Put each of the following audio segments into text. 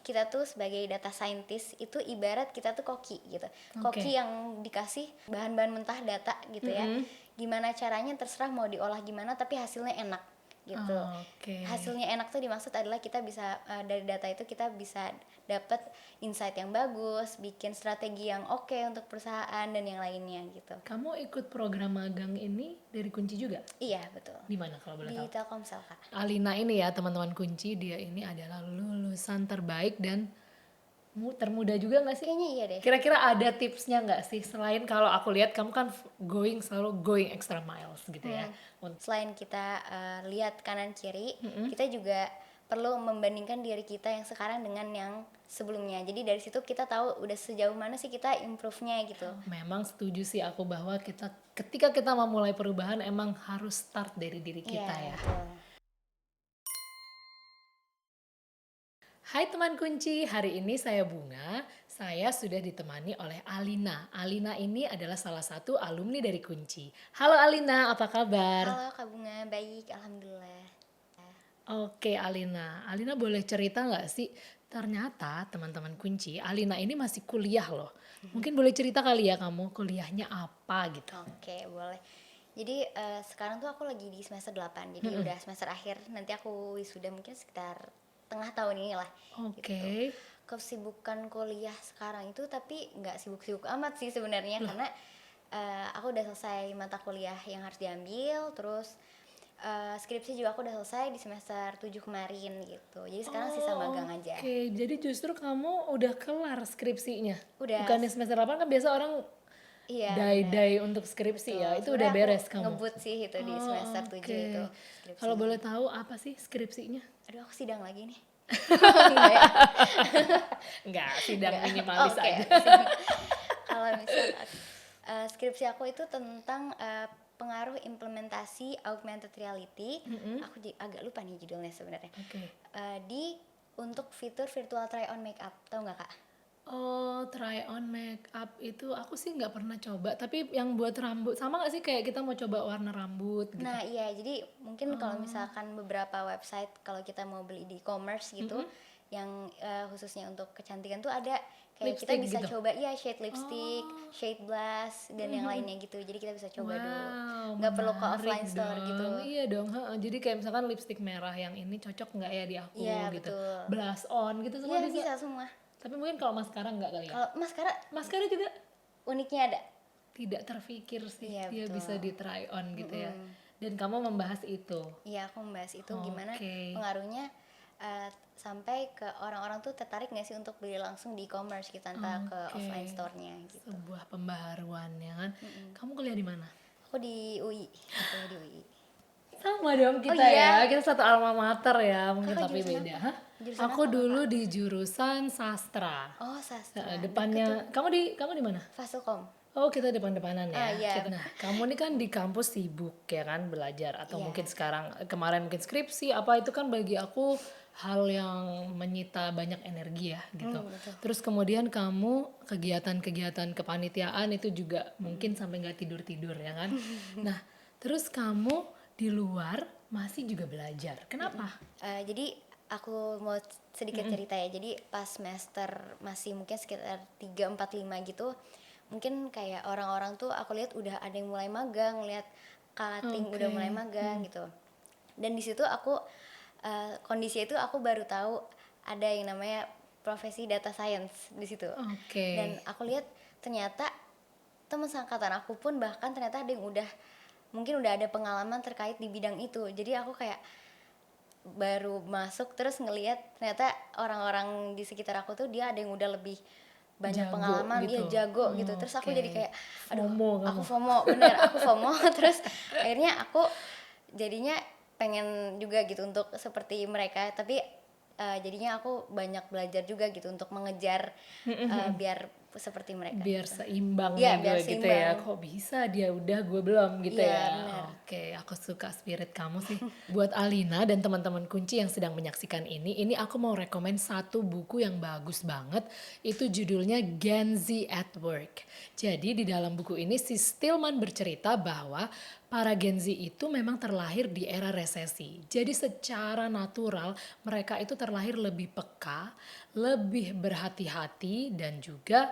kita tuh sebagai data scientist itu ibarat kita tuh koki gitu. Koki yang dikasih bahan-bahan mentah data gitu ya. Gimana caranya terserah mau diolah gimana tapi hasilnya enak gitu. Hasilnya enak tuh dimaksud adalah kita bisa dari data itu kita bisa dapat insight yang bagus, bikin strategi yang oke untuk perusahaan dan yang lainnya gitu. Kamu ikut program magang ini dari Kunci juga? Iya, betul. Di mana kalau boleh tahu? Di Telkomsel, Kak. Alina ini ya teman-teman Kunci, dia ini adalah lulusan terbaik dan termuda juga nggak sih? Kayaknya iya deh. Kira-kira ada tipsnya nggak sih, selain kalau aku lihat kamu kan selalu going extra miles gitu ya. Selain kita lihat kanan kiri, kita juga perlu membandingkan diri kita yang sekarang dengan yang sebelumnya. Jadi dari situ kita tahu udah sejauh mana sih kita improve-nya gitu. Memang setuju sih aku bahwa ketika kita memulai perubahan emang harus start dari diri kita ya. Betul. Hai teman Kunci, hari ini saya Bunga. Saya sudah ditemani oleh Alina. Alina ini adalah salah satu alumni dari Kunci. Halo Alina, apa kabar? Halo Kak Bunga, baik, alhamdulillah. Oke Alina, Alina boleh cerita nggak sih? Ternyata teman-teman Kunci, Alina ini masih kuliah loh. Mungkin boleh cerita kali ya kamu kuliahnya apa gitu. Oke, boleh. Jadi sekarang tuh aku lagi di semester 8, jadi udah semester akhir. Nanti aku wisuda mungkin sekitar tengah tahun ini lah. Oke. Gitu. Kesibukan kuliah sekarang itu tapi nggak sibuk-sibuk amat sih sebenarnya, karena aku udah selesai mata kuliah yang harus diambil, terus skripsi juga aku udah selesai di semester 7 kemarin gitu. Jadi sekarang sisa magang aja. Oke, jadi justru kamu udah kelar skripsinya? Udah. Bukan di semester 8 kan biasa orang die untuk skripsi. Betul. Ya, itu udah beres kamu? Ngebut sih itu di semester 7 itu skripsi. Kalau boleh tahu apa sih skripsinya? Aduh, aku sidang lagi nih. Enggak, sidang minimalis aja. Kalau misalnya skripsi aku itu tentang pengaruh implementasi augmented reality. Aku agak lupa nih judulnya sebenarnya. Untuk fitur virtual try on makeup, tahu nggak Kak? Oh, try on makeup itu aku sih nggak pernah coba. Tapi yang buat rambut sama nggak sih kayak kita mau coba warna rambut gitu? Nah iya, jadi mungkin kalau misalkan beberapa website kalau kita mau beli di e-commerce gitu, yang khususnya untuk kecantikan tuh ada kayak lipstick kita bisa gitu? Coba shade lipstick, shade blush dan yang lainnya gitu. Jadi kita bisa coba dulu. Nggak perlu ke offline store gitu. Iya dong. Jadi kayak misalkan lipstick merah yang ini cocok nggak ya di aku gitu. Betul. Blush on gitu semua bisa. Bisa semua. Tapi mungkin kalau maskara nggak kali ya? Kalau maskara juga uniknya ada. Tidak terfikir sih dia betul. bisa di try on gitu ya. Dan kamu membahas itu? Iya, aku membahas itu gimana pengaruhnya sampai ke orang-orang tuh tertarik nggak sih untuk beli langsung di e-commerce gitu tanpa ke offline store-nya gitu. Sebuah pembaharuan ya kan. Kamu kuliah di mana? Aku di UI. Sama dong kita ya, kita satu alma mater ya, mungkin tapi beda. Aku dulu di jurusan sastra. Oh, sastra. Depannya, kamu di mana? Fasilkom. Oh, kita depan-depanan ya. Iya. Nah, kamu ini kan di kampus sibuk ya kan belajar atau mungkin kemarin mungkin skripsi apa itu kan bagi aku hal yang menyita banyak energi ya gitu. Terus kemudian kamu kegiatan-kegiatan kepanitiaan itu juga mungkin sampai nggak tidur-tidur ya kan. Nah, terus kamu di luar masih juga belajar. Kenapa? Jadi aku mau sedikit cerita ya. Jadi pas semester masih mungkin sekitar 3, 4, 5 gitu, mungkin kayak orang-orang tuh aku lihat udah ada yang mulai magang, lihat Kalating udah mulai magang gitu. Dan di situ aku kondisi itu aku baru tahu ada yang namanya profesi data science di situ. Dan aku lihat ternyata teman seangkatan aku pun bahkan ternyata ada yang mungkin udah ada pengalaman terkait di bidang itu. Jadi aku kayak baru masuk terus ngelihat ternyata orang-orang di sekitar aku tuh dia ada yang udah lebih banyak pengalaman, gitu. Dia jago gitu. Terus aku jadi kayak aku FOMO, bener aku FOMO. Terus akhirnya aku jadinya pengen juga gitu untuk seperti mereka, tapi jadinya aku banyak belajar juga gitu untuk mengejar biar seperti mereka. Biar gitu. Seimbang biar gitu ya. Kok bisa dia udah gue belum gitu ya. Bener. Oke, aku suka spirit kamu sih. Buat Alina dan teman-teman Kunci yang sedang menyaksikan ini aku mau rekomen satu buku yang bagus banget. Itu judulnya Gen Z at Work. Jadi di dalam buku ini si Stillman bercerita bahwa para Gen Z itu memang terlahir di era resesi. Jadi secara natural mereka itu terlahir lebih peka, lebih berhati-hati dan juga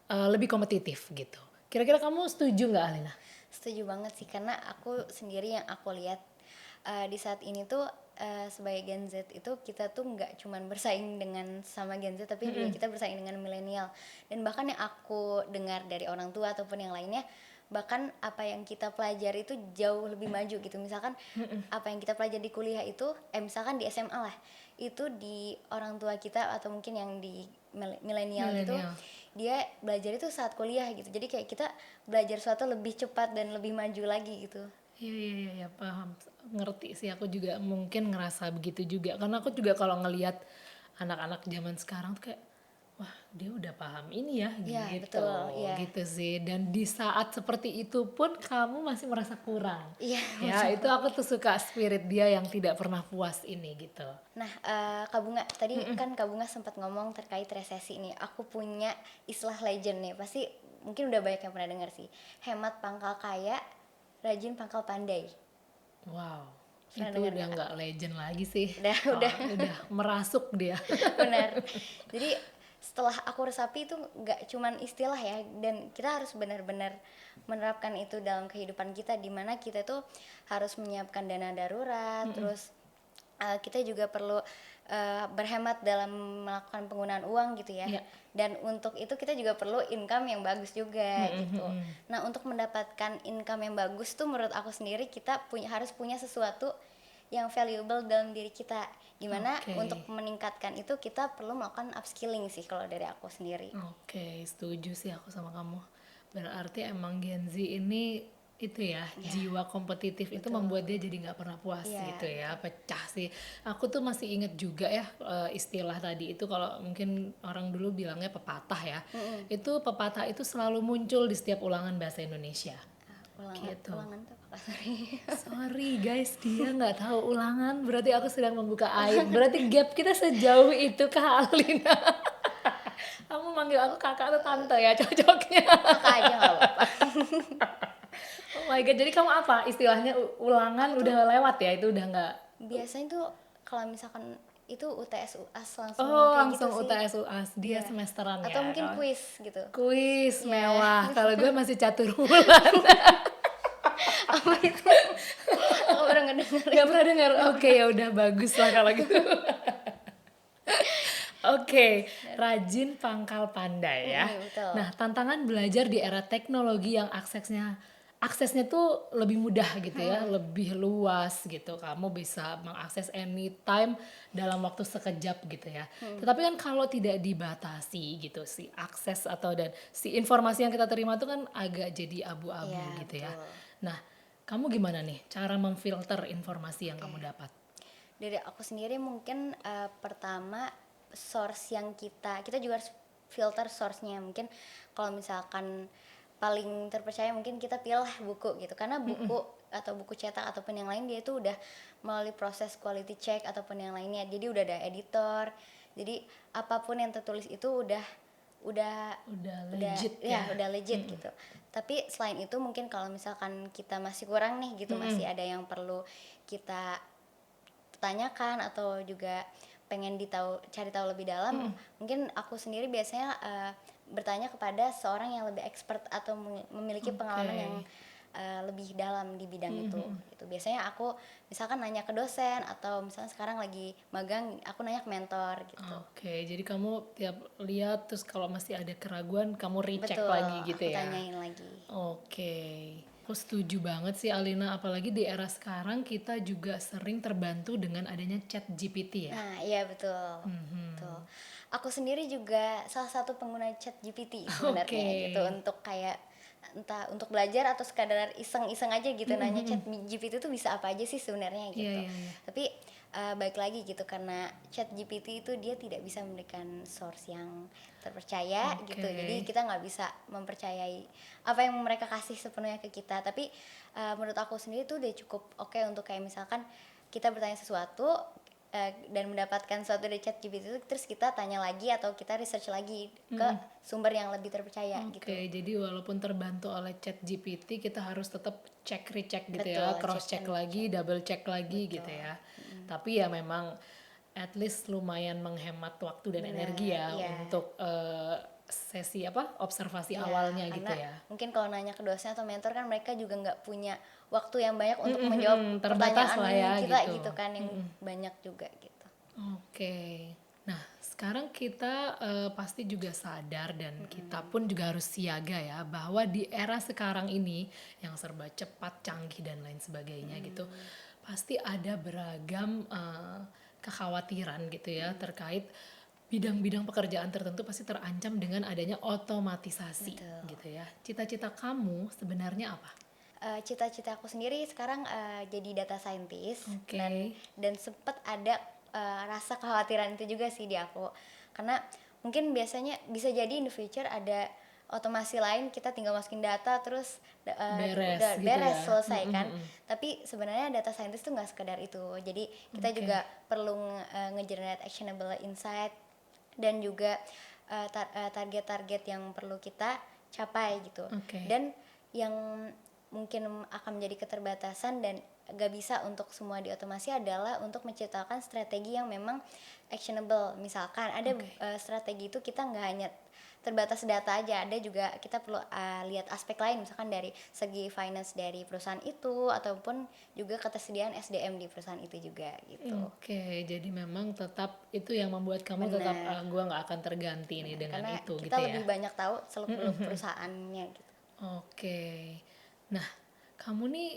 lebih kompetitif gitu. Kira-kira kamu setuju nggak Alina? Setuju banget sih, karena aku sendiri yang aku lihat di saat ini tuh sebagai Gen Z itu kita tuh nggak cuman bersaing dengan sama Gen Z, tapi juga kita bersaing dengan milenial. Dan bahkan yang aku dengar dari orang tua ataupun yang lainnya, bahkan apa yang kita pelajari itu jauh lebih maju gitu. Misalkan apa yang kita pelajari di kuliah itu, misalkan di SMA lah, itu di orang tua kita atau mungkin yang di milenial gitu, Milenial. dia belajar itu saat kuliah gitu. Jadi kayak kita belajar sesuatu lebih cepat dan lebih maju lagi gitu. Iya, iya, iya, iya, paham. Ngerti sih, aku juga mungkin ngerasa begitu juga. Karena aku juga kalau ngelihat anak-anak zaman sekarang tuh kayak, wah dia udah paham ini ya, Iya gitu. betul, iya. Gitu sih. Dan di saat seperti itu pun kamu masih merasa kurang. Iya Ya, itu aku tuh suka spirit dia yang tidak pernah puas ini gitu. Nah, Kak Bunga, tadi kan Kak Bunga sempat ngomong terkait resesi nih. Aku punya istilah legend nih, pasti mungkin udah banyak yang pernah dengar sih. Hemat pangkal kaya, rajin pangkal pandai. Wow, Pernah itu dengar udah nggak? nggak legend lagi sih. Udah Udah merasuk dia. benar. Jadi setelah aku resapi itu nggak cuman istilah ya, dan kita harus benar-benar menerapkan itu dalam kehidupan kita, di mana kita tuh harus menyiapkan dana darurat, terus kita juga perlu berhemat dalam melakukan penggunaan uang gitu ya. Iya. Dan untuk itu kita juga perlu income yang bagus juga gitu. Nah, untuk mendapatkan income yang bagus tuh menurut aku sendiri kita harus punya sesuatu yang valuable dalam diri kita. Gimana Oke. untuk meningkatkan itu kita perlu melakukan upskilling sih kalau dari aku sendiri. Oke, setuju sih aku sama kamu. Berarti emang Gen Z ini itu ya, jiwa kompetitif itu membuat dia jadi nggak pernah puas Iya, gitu ya, pecah sih. Aku tuh masih inget juga ya istilah tadi itu kalau mungkin orang dulu bilangnya pepatah ya. Itu pepatah itu selalu muncul di setiap ulangan bahasa Indonesia. Gitu. Ulangan tuh apa? Sorry. Sorry guys, dia nggak tahu ulangan. Berarti aku sedang membuka aib. Berarti gap kita sejauh itu Kak Alina. Kamu manggil aku kakak atau tante ya cocoknya. Kakak aja nggak apa-apa. Oh my god, jadi kamu apa? Istilahnya ulangan udah lewat ya? Itu udah nggak. Biasanya tuh kalau misalkan itu UTS UAS langsung Oh, kayak gitu langsung sih. UTS UAS. Dia Iya. semesteran ya. Atau mungkin Kalau kuis gitu. kuis Iya. mewah. Kalau gue masih catur bulan. Apa itu? Aku baru ngedenger. Gak pernah dengar. Oke, ya udah bagus lah kalau gitu. Oke, rajin pangkal pandai ya. Betul. Nah, tantangan belajar di era teknologi yang aksesnya tuh lebih mudah gitu ya, lebih luas gitu. Kamu bisa mengakses anytime dalam waktu sekejap gitu ya. Tetapi kan kalau tidak dibatasi gitu sih akses atau dan si informasi yang kita terima tuh kan agak jadi abu-abu Iya, gitu ya. betul. Nah, kamu gimana nih cara memfilter informasi yang kamu dapat? Dari aku sendiri mungkin pertama source yang kita juga harus filter source-nya. Mungkin kalau misalkan paling terpercaya mungkin kita pilih buku gitu, karena buku atau buku cetak ataupun yang lain dia itu udah melalui proses quality check ataupun yang lainnya, jadi udah ada editor, jadi apapun yang tertulis itu udah Legit ya. udah legit gitu. Tapi selain itu mungkin kalau misalkan kita masih kurang nih gitu, masih ada yang perlu kita tanyakan atau juga pengen cari tahu lebih dalam, mungkin aku sendiri biasanya bertanya kepada seorang yang lebih expert atau memiliki pengalaman yang lebih dalam di bidang itu. Gitu. Biasanya aku misalkan nanya ke dosen atau misalnya sekarang lagi magang, aku nanya ke mentor gitu. Oke, jadi kamu tiap lihat terus kalau masih ada keraguan kamu recheck Betul, lagi gitu aku ya. tanyain lagi. Oke. Aku setuju banget sih Alina, apalagi di era sekarang kita juga sering terbantu dengan adanya chat GPT ya. Nah, iya betul. Betul. Aku sendiri juga salah satu pengguna chat GPT sebenarnya Oke. gitu, untuk kayak entah untuk belajar atau sekadar iseng-iseng aja gitu, nanya chat GPT itu bisa apa aja sih sebenarnya gitu. Iya, iya, iya. Tapi baik lagi gitu, karena chat GPT itu dia tidak bisa memberikan source yang terpercaya gitu, Oke. jadi kita nggak bisa mempercayai apa yang mereka kasih sepenuhnya ke kita. Tapi menurut aku sendiri tuh udah cukup oke untuk kayak misalkan kita bertanya sesuatu, dan mendapatkan suatu dari ChatGPT itu, terus kita tanya lagi atau kita research lagi ke sumber yang lebih terpercaya gitu. Oke, jadi walaupun terbantu oleh ChatGPT, kita harus tetap cek recheck gitu Betul, ya, cross check check and lagi, double check lagi gitu betul. ya. Tapi ya memang at least lumayan menghemat waktu dan energi Benar, ya iya. untuk sesi observasi Iya, awalnya gitu karena ya. mungkin kalau nanya ke dosen atau mentor kan mereka juga nggak punya waktu yang banyak untuk menjawab Terbatas pertanyaan lah ya kita gitu. gitu kan, yang banyak juga gitu. Oke. Nah, sekarang kita pasti juga sadar dan kita pun juga harus siaga ya bahwa di era sekarang ini yang serba cepat, canggih dan lain sebagainya gitu, pasti ada beragam kekhawatiran gitu ya terkait bidang-bidang pekerjaan tertentu pasti terancam dengan adanya otomatisasi Betul. gitu ya. Cita-cita kamu sebenarnya apa? Cita-cita aku sendiri sekarang jadi data scientist, Oke. dan sempet ada rasa kekhawatiran itu juga sih di aku, karena mungkin biasanya bisa jadi in the future ada otomasi lain, kita tinggal masukin data terus Beres udah gitu beres, ya. selesai kan. Tapi sebenarnya data scientist tuh nggak sekedar itu, jadi kita Oke. juga perlu nge-generate actionable insight, dan juga target-target yang perlu kita capai gitu. Oke. Dan yang mungkin akan menjadi keterbatasan dan gak bisa untuk semua diotomasi adalah untuk menciptakan strategi yang memang actionable. Misalkan ada Oke. strategi itu kita nggak hanya terbatas data aja, ada juga kita perlu lihat aspek lain, misalkan dari segi finance dari perusahaan itu ataupun juga ketersediaan SDM di perusahaan itu juga gitu. Oke, jadi memang tetap itu yang membuat kamu tetap Benar. gua nggak akan terganti nih dengan Karena itu kita gitu ya. lebih banyak tahu seluk-beluk perusahaannya gitu. Oke. Nah, kamu nih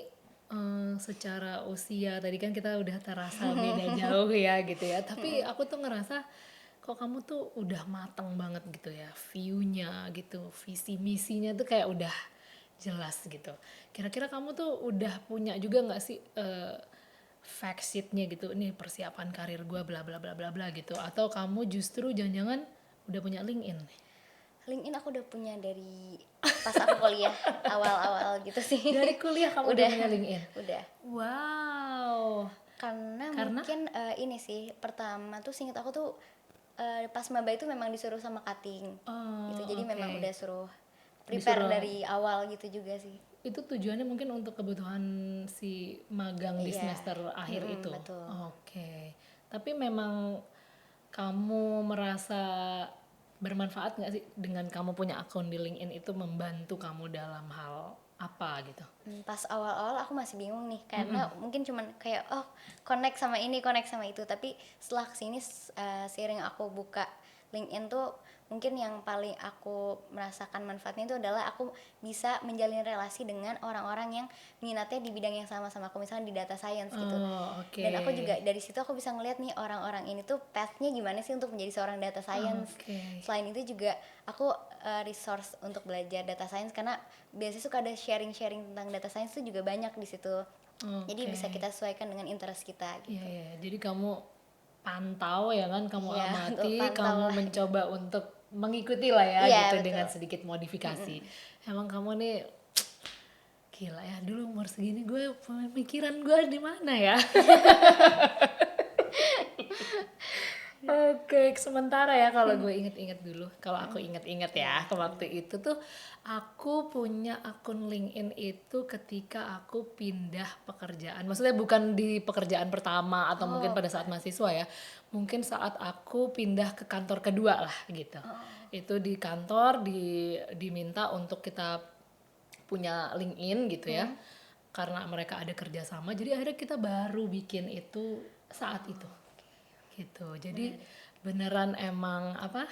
secara usia tadi kan kita udah terasa beda jauh ya gitu ya. Tapi aku tuh ngerasa kok kamu tuh udah matang banget gitu ya. View-nya gitu, visi misinya tuh kayak udah jelas gitu. Kira-kira kamu tuh udah punya juga nggak sih fact sheet-nya gitu, ini persiapan karir gue bla bla bla bla bla gitu, atau kamu justru jangan-jangan udah punya LinkedIn nih? LinkedIn aku udah punya dari pas aku kuliah awal-awal gitu sih. Dari kuliah kamu udah Udah, punya LinkedIn? udah. Wow. Karena Karena mungkin ini sih, pertama tuh seinget aku tuh pas maba itu memang disuruh sama cutting gitu. Jadi oke, memang udah suruh prepare disuruh dari awal gitu juga sih. itu tujuannya mungkin untuk kebutuhan si magang di Iya, semester akhir itu. betul. Oke, tapi memang kamu merasa bermanfaat nggak sih dengan kamu punya akun di LinkedIn itu membantu kamu dalam hal apa gitu? Pas awal-awal aku masih bingung nih, karena mungkin cuman kayak connect sama ini, connect sama itu. Tapi setelah kesini seiring aku buka LinkedIn tuh, mungkin yang paling aku merasakan manfaatnya itu adalah aku bisa menjalin relasi dengan orang-orang yang minatnya di bidang yang sama sama aku, misalnya di data science gitu. Oh, oke. Dan aku juga dari situ aku bisa ngeliat nih orang-orang ini tuh path-nya gimana sih untuk menjadi seorang data science. Oke. Selain itu juga aku resource untuk belajar data science, karena biasanya suka ada sharing-sharing tentang data science tuh juga banyak di situ. Jadi Oke. bisa kita sesuaikan dengan interest kita Iya, gitu. iya. Jadi kamu pantau ya kan, kamu Iya, untuk amati, pantau kamu lah. gitu. mencoba untuk mengikuti lah ya Iya, gitu dengan betul. sedikit modifikasi. Emang kamu nih gila ya, dulu umur segini gue pemikiran gue di mana ya? Oke, sementara ya kalau gue inget-inget dulu, kalau aku inget-inget ya, ke waktu itu tuh aku punya akun LinkedIn itu ketika aku pindah pekerjaan. Maksudnya bukan di pekerjaan pertama atau mungkin pada saat mahasiswa ya. Mungkin saat aku pindah ke kantor kedua lah gitu. Itu di kantor diminta untuk kita punya LinkedIn gitu ya. Karena mereka ada kerjasama, jadi akhirnya kita baru bikin itu saat itu gitu. Jadi beneran emang apa,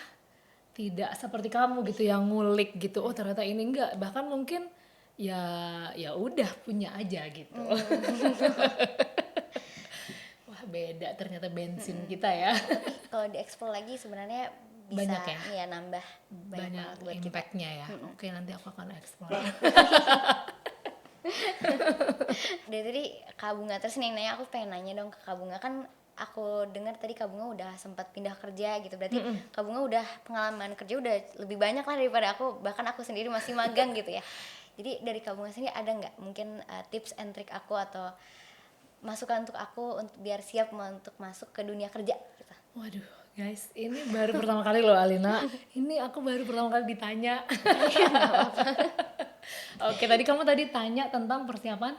tidak seperti kamu gitu yang ngulik gitu, oh ternyata ini enggak, bahkan mungkin ya ya udah punya aja gitu. Wah beda ternyata bensin kita ya. Tapi kalau dieksplor lagi sebenarnya bisa Banyak ya, ya nambah banyak banyak banget buat kita. impactnya ya. Oke, nanti aku akan explore. Dari tadi Kak Bunga terus nih nanya, aku pengen nanya dong ke Kak Bunga, kan aku dengar tadi Kak Bunga udah sempat pindah kerja gitu, berarti Kak Bunga udah pengalaman kerja udah lebih banyak lah daripada aku, bahkan aku sendiri masih magang gitu ya. Jadi dari Kak Bunga sendiri ada nggak mungkin tips and trick aku atau masukan untuk aku untuk biar siap untuk masuk ke dunia kerja gitu. Waduh, guys, ini baru pertama kali loh Alina. Ini aku baru pertama kali ditanya. Oke, tadi tanya tentang persiapan.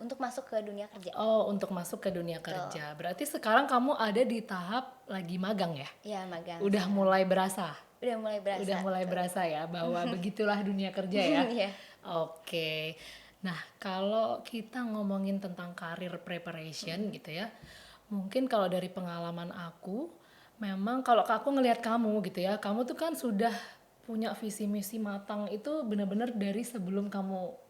Untuk masuk ke dunia kerja. Oh, untuk masuk ke dunia kerja. Berarti sekarang kamu ada di tahap lagi magang ya? Ya, magang. Udah mulai berasa. Udah mulai berasa. Udah mulai berasa ya bahwa begitulah dunia kerja ya. Iya. Oke. Nah, kalau kita ngomongin tentang career preparation gitu ya. Mungkin kalau dari pengalaman aku, memang kalau aku ngelihat kamu gitu ya, kamu tuh kan sudah punya visi misi matang itu benar-benar dari sebelum kamu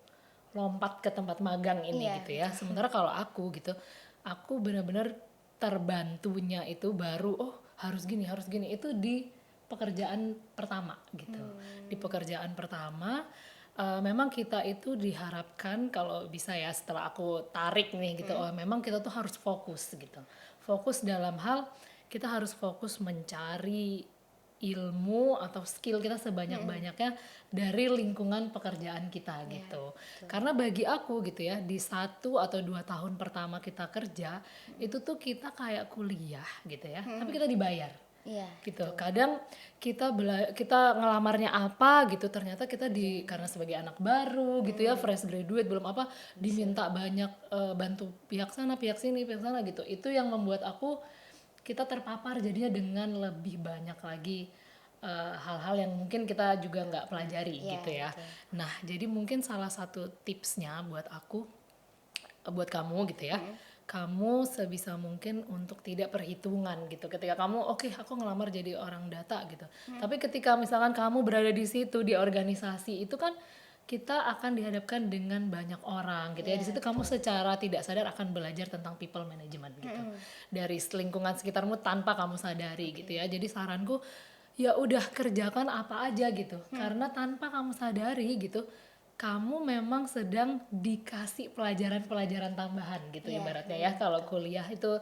lompat ke tempat magang ini Iya, gitu ya. Sementara kalau aku gitu, aku benar-benar terbantunya itu baru harus gini itu di pekerjaan pertama gitu. Di pekerjaan pertama memang kita itu diharapkan kalau bisa ya setelah aku tarik nih gitu, memang kita tuh harus fokus gitu. Fokus dalam hal kita harus fokus mencari ilmu atau skill kita sebanyak-banyaknya dari lingkungan pekerjaan kita gitu. Karena bagi aku gitu ya, di 1 atau 2 tahun pertama kita kerja, itu tuh kita kayak kuliah gitu ya, tapi kita dibayar. Iya. Gitu. Kadang kita ngelamarnya apa gitu, ternyata kita karena sebagai anak baru gitu ya, fresh graduate belum apa, diminta banyak bantu pihak sana, pihak sini, pihak sana gitu. Itu yang membuat kita terpapar jadinya dengan lebih banyak lagi hal-hal yang mungkin kita juga nggak pelajari gitu ya. Betul. Nah, jadi mungkin salah satu tipsnya buat buat kamu gitu ya, kamu sebisa mungkin untuk tidak perhitungan gitu. Ketika kamu aku ngelamar jadi orang data gitu. Tapi ketika misalkan kamu berada di situ di organisasi itu kan kita akan dihadapkan dengan banyak orang gitu ya. Di situ kamu secara tidak sadar akan belajar tentang people management gitu. Dari lingkungan sekitarmu tanpa kamu sadari gitu ya. Jadi saranku ya udah kerjakan apa aja gitu. Karena tanpa kamu sadari gitu, kamu memang sedang dikasih pelajaran-pelajaran tambahan gitu ibaratnya ya. Kalau kuliah itu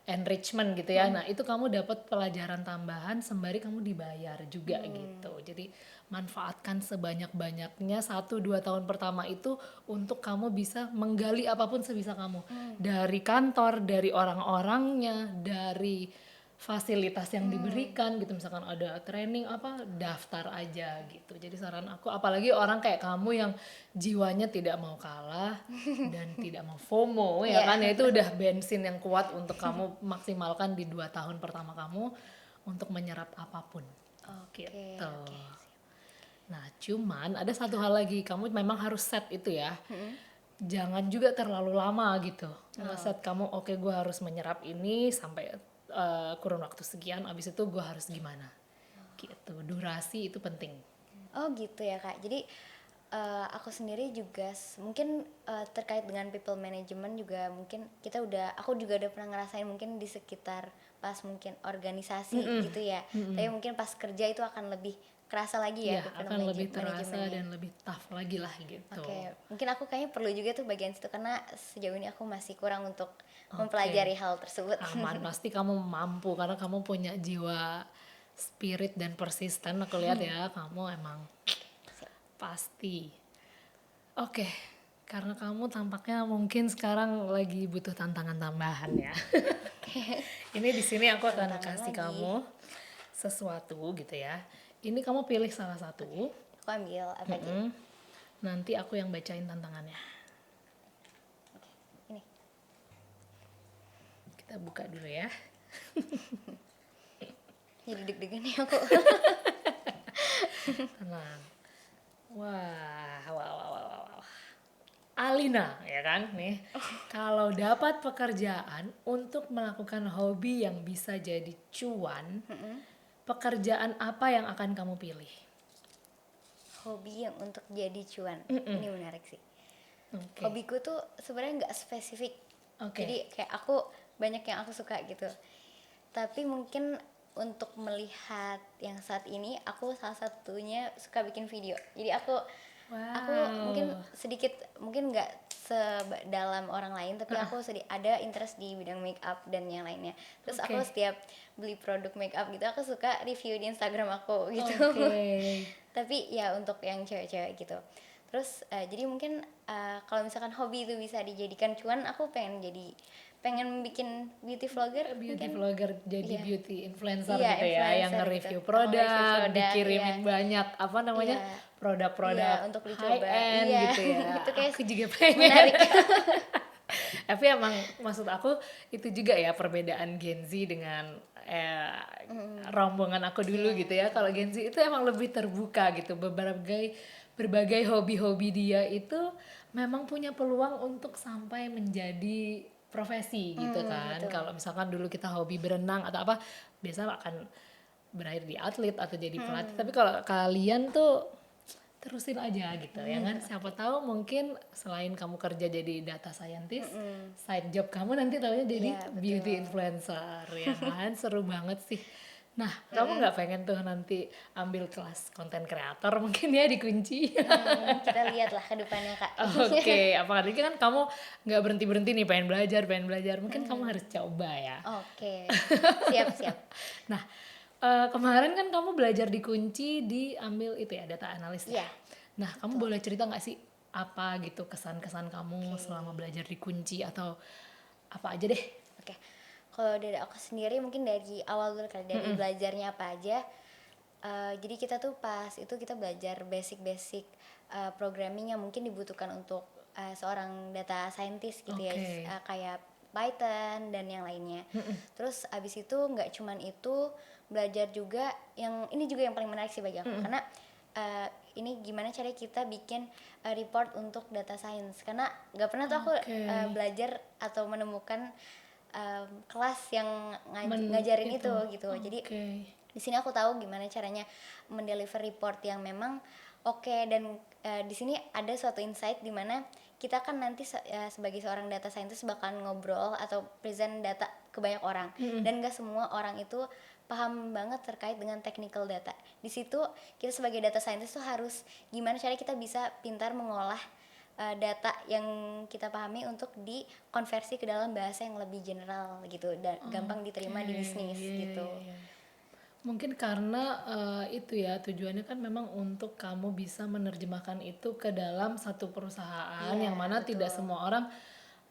enrichment gitu ya. Nah, itu kamu dapat pelajaran tambahan sembari kamu dibayar juga gitu. Jadi manfaatkan sebanyak-banyaknya 1-2 tahun pertama itu untuk kamu bisa menggali apapun sebisa kamu. Dari kantor, dari orang-orangnya, dari fasilitas yang diberikan gitu, misalkan ada training apa, daftar aja gitu. Jadi saran aku, apalagi orang kayak kamu yang jiwanya tidak mau kalah dan tidak mau FOMO ya kan, ya itu udah bensin yang kuat untuk kamu maksimalkan di 2 tahun pertama kamu untuk menyerap apapun. Gitu. Nah, cuman ada satu hal lagi, kamu memang harus set itu ya. Jangan juga terlalu lama gitu. Set kamu gue harus menyerap ini sampai kurun waktu sekian, abis itu gue harus gimana. Gitu. Durasi itu penting. Oh gitu ya Kak. Jadi aku sendiri juga mungkin terkait dengan people management juga mungkin aku juga udah pernah ngerasain mungkin di sekitar pas mungkin organisasi gitu ya. Tapi mungkin pas kerja itu akan lebih kerasa lagi ya, akan lebih terasa dan lebih tough lagi lah gitu. Oke. Mungkin aku kayaknya perlu juga tuh bagian situ karena sejauh ini aku masih kurang untuk mempelajari hal tersebut. Aman, pasti kamu mampu karena kamu punya jiwa spirit dan persisten. Aku lihat ya, kamu emang pasti. Oke, karena kamu tampaknya mungkin sekarang lagi butuh tantangan tambahan ya. Ini di sini aku akan kasih kamu sesuatu gitu ya. Ini kamu pilih salah satu. Aku ambil apa aja? Nanti aku yang bacain tantangannya. Oke, ini. Kita buka dulu ya. Jadi deg-degan nih aku. Tenang. Wah. Alina ya kan nih. Kalau dapat pekerjaan untuk melakukan hobi yang bisa jadi cuan, pekerjaan apa yang akan kamu pilih? Hobi yang untuk jadi cuan. Ini menarik sih. Okay. Hobiku tuh sebenarnya nggak spesifik. Okay. Jadi kayak aku banyak yang aku suka gitu. Tapi mungkin untuk melihat yang saat ini aku salah satunya suka bikin video. Jadi aku mungkin sedikit mungkin nggak sedalam orang lain tapi aku ada interest di bidang make up dan yang lainnya. Terus aku setiap beli produk make up gitu aku suka review di Instagram aku gitu. Tapi ya untuk yang cewek-cewek gitu. Terus jadi mungkin kalau misalkan hobi itu bisa dijadikan cuan, aku pengen bikin beauty vlogger Beauty mungkin. vlogger, jadi Iya. beauty influencer Iya, gitu ya, yang influencer gitu. nge-review Aku nge-review produk, produk, iya. dikirimin banyak apa namanya, Iya. Iya, produk-produk untuk high dicoba. end Iya. gitu ya. Itu kayak Aku juga pengen. menarik. Tapi emang maksud aku itu juga ya perbedaan Gen Z dengan rombongan aku dulu Iya, gitu ya. Kalau Gen Z itu emang lebih terbuka gitu. Berbagai hobi-hobi dia itu memang punya peluang untuk sampai menjadi profesi gitu kan. betul. Kalau misalkan dulu kita hobi berenang atau apa, biasa akan berakhir di atlet atau jadi pelatih. Tapi kalau kalian tuh terusin aja gitu ya kan, siapa tahu mungkin selain kamu kerja jadi data scientist, side job kamu nanti taunya jadi Iya, beauty betul. influencer ya kan. Seru banget sih. Nah, kamu nggak pengen tuh nanti ambil kelas konten kreator mungkin ya dikunci? Kita lihat lah ke depannya, Kak. Oke, apalagi kan kamu nggak berhenti berhenti nih, pengen belajar, mungkin kamu harus coba ya. Oke. Siap. Nah, kemarin kan kamu belajar dikunci diambil itu ya, data analis ya. Iya. Nah, kamu boleh cerita nggak sih apa gitu kesan-kesan kamu Oke. selama belajar dikunci atau apa aja deh? Oke. Kalau dari aku sendiri mungkin dari awal dulu kali, dari belajarnya apa aja. Jadi kita tuh pas itu kita belajar basic-basic programming yang mungkin dibutuhkan untuk seorang data scientist gitu ya, Oke. kayak Python dan yang lainnya. Terus abis itu nggak cuman itu, belajar juga yang ini juga yang paling menarik sih bagi aku, karena ini gimana caranya kita bikin report untuk data science, karena nggak pernah tuh aku Oke. belajar atau menemukan kelas yang Men- ngajarin itu. itu gitu. Jadi Oke. di sini aku tahu gimana caranya mendeliver report yang memang oke. Dan di sini ada suatu insight di mana kita kan nanti sebagai seorang data scientist bakal ngobrol atau present data ke banyak orang, dan gak semua orang itu paham banget terkait dengan technical data. Di situ kita sebagai data scientist tuh harus gimana caranya kita bisa pintar mengolah data yang kita pahami untuk dikonversi ke dalam bahasa yang lebih general gitu, dan gampang diterima di bisnis Iya, gitu. iya. Mungkin karena itu ya tujuannya kan memang untuk kamu bisa menerjemahkan itu ke dalam satu perusahaan Iya, yang mana betul. tidak semua orang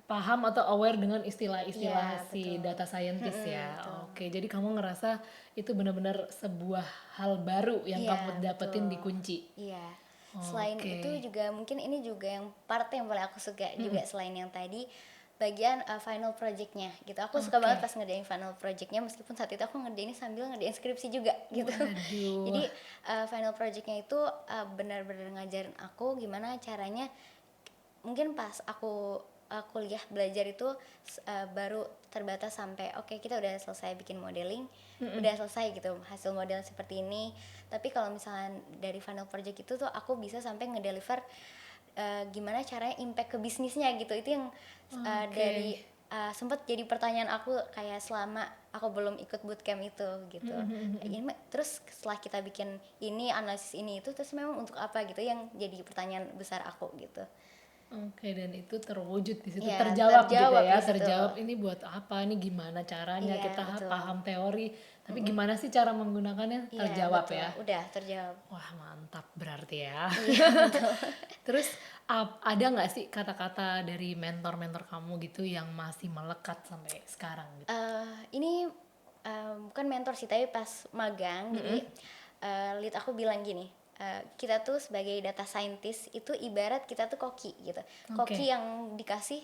paham atau aware dengan istilah-istilah Iya, si betul. data scientist ya. Betul. Oke, jadi kamu ngerasa itu benar-benar sebuah hal baru yang Iya, kamu dapetin di betul. kunci. Iya. Selain Oke. itu juga mungkin ini juga yang part yang paling aku suka juga, selain yang tadi bagian final projectnya gitu. Aku suka Oke. banget pas ngerjain final projectnya, meskipun saat itu aku ngerjainnya sambil ngerjain skripsi juga gitu. Waduh. Jadi final projectnya itu benar-benar ngajarin aku gimana caranya. Mungkin pas aku kuliah belajar itu baru terbatas sampai oke, kita udah selesai bikin modeling, udah selesai gitu hasil model seperti ini. Tapi kalau misalnya dari final project itu tuh aku bisa sampai ngedeliver gimana caranya impact ke bisnisnya gitu. Itu yang Oke. dari sempat jadi pertanyaan aku kayak selama aku belum ikut bootcamp itu gitu. Terus setelah kita bikin ini, analisis ini itu, terus memang untuk apa gitu, yang jadi pertanyaan besar aku gitu. Oke, dan itu terwujud di situ, Ya, terjawab gitu terjawab ya, di situ. terjawab ini buat apa, ini gimana caranya, Iya, kita betul. paham teori, tapi gimana sih cara menggunakannya, Iya, terjawab betul. ya. Udah terjawab. Wah, mantap berarti ya. Iya, betul. Terus ada nggak sih kata-kata dari mentor-mentor kamu gitu yang masih melekat sampai sekarang gitu? Ini bukan mentor sih, tapi pas magang. Jadi lead aku bilang gini, kita tuh sebagai data scientist itu ibarat kita tuh koki gitu. Koki yang dikasih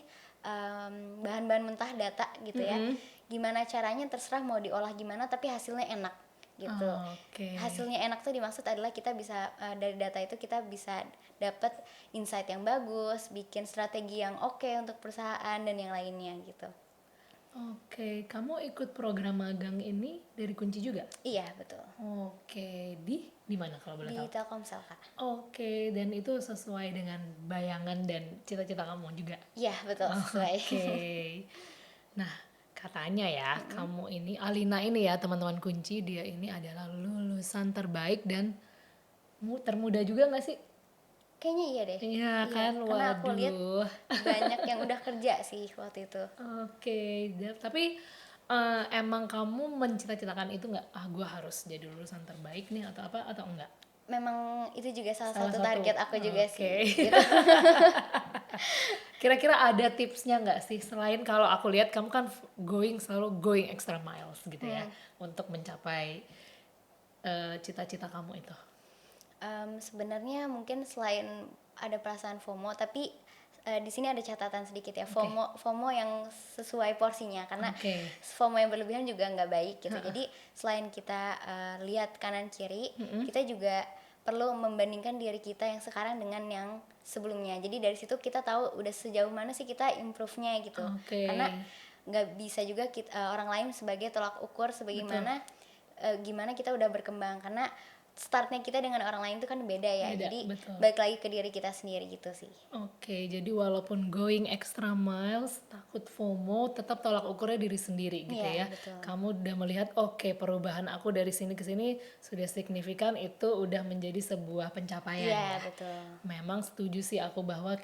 bahan-bahan mentah data gitu ya. Gimana caranya terserah mau diolah gimana, tapi hasilnya enak gitu. Oke. Hasilnya enak tuh dimaksud adalah kita bisa dari data itu kita bisa dapat insight yang bagus, bikin strategi yang oke untuk perusahaan dan yang lainnya gitu. Oke, kamu ikut program magang ini dari Kunci juga? Iya, betul. Oke, di mana kalau boleh Di tahu? Telkomsel, Kak. Oke, dan itu sesuai dengan bayangan dan cita-cita kamu juga? Iya, betul, sesuai. Oke. Nah, katanya ya, kamu ini, Alina ini ya, teman-teman Kunci, dia ini adalah lulusan terbaik dan termuda juga nggak sih? Kayaknya iya deh. Iya kan, Karena aku lihat waduh. banyak yang udah kerja sih waktu itu. Oke, tapi emang kamu mencita-citakan itu nggak? Ah, gue harus jadi lulusan terbaik nih atau apa atau enggak? memang itu juga salah Salah satu satu. target aku juga Oke. sih gitu. Kira-kira ada tipsnya nggak sih selain kalau aku lihat kamu kan selalu going extra miles gitu ya untuk mencapai cita-cita kamu itu. Sebenarnya mungkin selain ada perasaan FOMO, tapi di sini ada catatan sedikit ya. Oke. FOMO yang sesuai porsinya, karena Oke. FOMO yang berlebihan juga nggak baik gitu. Jadi selain kita lihat kanan kiri, kita juga perlu membandingkan diri kita yang sekarang dengan yang sebelumnya. Jadi dari situ kita tahu udah sejauh mana sih kita improve-nya gitu. Oke. Karena nggak bisa juga orang lain sebagai tolak ukur Betul. sebagaimana gimana kita udah berkembang, karena startnya kita dengan orang lain itu kan beda ya. Beda, Jadi betul. balik lagi ke diri kita sendiri gitu sih. Oke, jadi walaupun going extra miles, takut FOMO, tetap tolak ukurnya diri sendiri gitu Iya, ya. betul. Kamu udah melihat, oke, perubahan aku dari sini ke sini sudah signifikan, itu udah menjadi sebuah pencapaian Iya, ya. betul. Memang setuju sih aku bahwa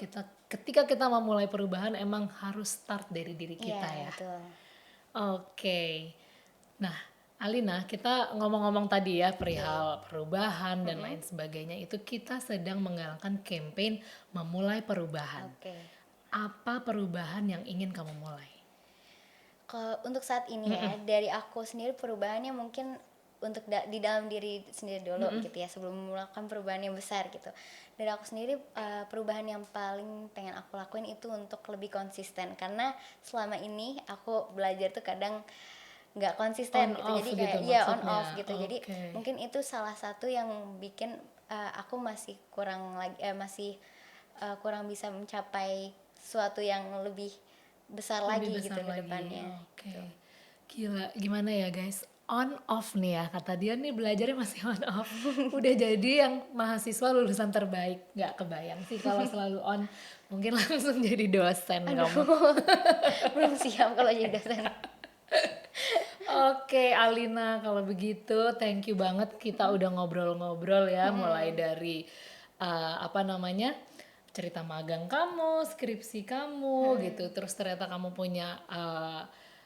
ketika kita memulai perubahan emang harus start dari diri kita Iya, ya. betul. Oke. Nah, Alina, kita ngomong-ngomong tadi ya perihal perubahan dan lain sebagainya, itu kita sedang menggalakkan campaign memulai perubahan. Oke. Apa perubahan yang ingin kamu mulai? Kalau untuk saat ini ya, dari aku sendiri perubahannya mungkin untuk di dalam diri sendiri dulu gitu ya, sebelum melakukan perubahan yang besar gitu. Dari aku sendiri perubahan yang paling pengen aku lakuin itu untuk lebih konsisten, karena selama ini aku belajar tuh kadang nggak konsisten On gitu, off jadi gitu kayak ya on maksudnya. off gitu. Jadi Oke. mungkin itu salah satu yang bikin aku masih kurang lagi kurang bisa mencapai sesuatu yang lebih besar lagi Lebih gitu besar ke lagi. depannya. Oke. Gila, gimana ya guys? On off nih ya, kata dia nih belajarnya masih on off. Udah jadi yang mahasiswa lulusan terbaik. Nggak kebayang sih kalau selalu on. Mungkin langsung jadi dosen kamu. Belum siap kalau jadi dosen. Oke, Alina, kalau begitu thank you banget kita udah ngobrol-ngobrol ya, mulai dari apa namanya, cerita magang kamu, skripsi kamu gitu, terus ternyata kamu punya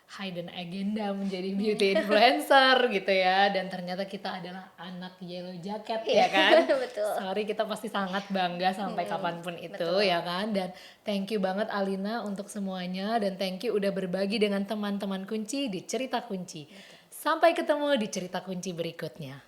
hidden agenda menjadi beauty influencer gitu ya, dan ternyata kita adalah anak yellow jacket ya kan. Betul. Sorry, kita pasti sangat bangga sampai kapanpun itu betul. ya kan. Dan thank you banget Alina untuk semuanya, dan thank you udah berbagi dengan teman-teman kunci di cerita kunci. Sampai ketemu di cerita kunci berikutnya.